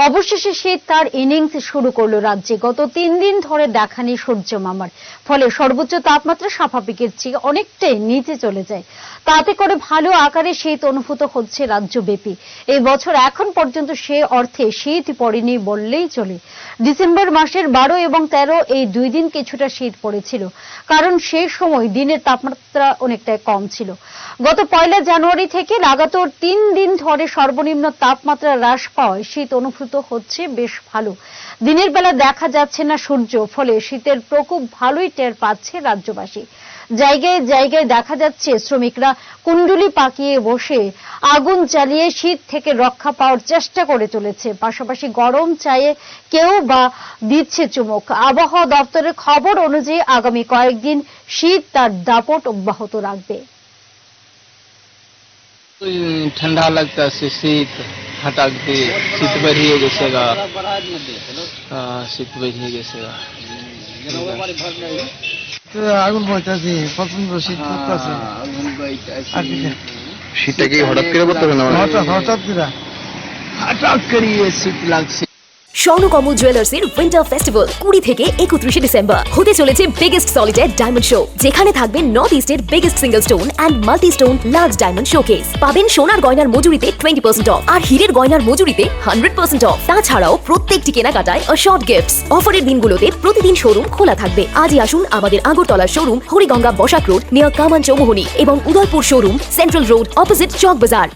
অবশেষে শীত তার ইনিংস শুরু করলো রাজ্যে। গত 3 দিন ধরে দেখানি সূর্য মামার ফলে সর্বোচ্চ তাপমাত্রা স্বাভাবিকের চেয়ে অনেকটাই নিচে চলে যায়। তাতে করে ভালো আকারে শীত অনুভূত হচ্ছে রাজ্যব্যাপী। এই বছর এখন পর্যন্ত সে অর্থে শীত পড়েনি বললেই চলে। ডিসেম্বর মাসের 12 এবং 13 এই 2 দিন কিছুটা শীত পড়েছিল, কারণ সেই সময় দিনের তাপমাত্রা অনেকটাই কম ছিল। গত 1 জানুয়ারি থেকে লাগাতার 3 দিন ধরে সর্বনিম্ন তাপমাত্রা হ্রাস পাওয়ায় শীত অনুভূত হচ্ছে বেশ ভালো। দিনের বেলা দেখা যাচ্ছে না সূর্য, ফলে শীতের প্রকোপ ভালোই টের পাচ্ছে রাজ্যবাসী। জায়গায় জায়গায় দেখা যাচ্ছে শ্রমিকরা কুণ্ডুলি পাকিয়ে বসে আগুন জ্বালিয়ে শীত থেকে রক্ষা পাওয়ার চেষ্টা করে চলেছে। পাশাপাশি গরম চায়ে কেউ বা দিচ্ছে চুমুক। আবহাওয়া দপ্তরের খবর অনুযায়ী আগামী কয়েকদিন শীত তার দাপট অব্যাহত রাখবে। ठंडा लगता है, शीत हटाक दे, शीत बढ़िए जैसेगा, शीत बढ़िए जैसेगा। আগুন পড়তেছে, প্রচন্ড শীত করতেছে। শীতটা কি হঠাৎ করে পড়তেছে না? हटाक करिए शीत লাগছে। স্বর্ণকমল জুয়েলার্সের উইন্টার ফেস্টিভ্যাল 20 থেকে 31 ডিসেম্বর হতে চলেছে বিগেস্ট সলিটার ডায়মন্ড শো, যেখানে থাকবে নর্থ ইস্টের biggest single stone and multi stone large diamond showcase. পাবেন সোনার গয়নার মজুরিতে 20% অফ আর হীরের গয়নার মজুরিতে 100% অফ। তাছাড়াও প্রত্যেকটি কেনাকাটায় শর্ট গিফটস। অফারের দিনগুলোতে প্রতিদিন শোরুম খোলা থাকবে। আজই আসুন আমাদের আগরতলার showroom Hariganga Basak road near Kaman Chowmuhani এবং Udaipur showroom central road opposite Chowk বাজার।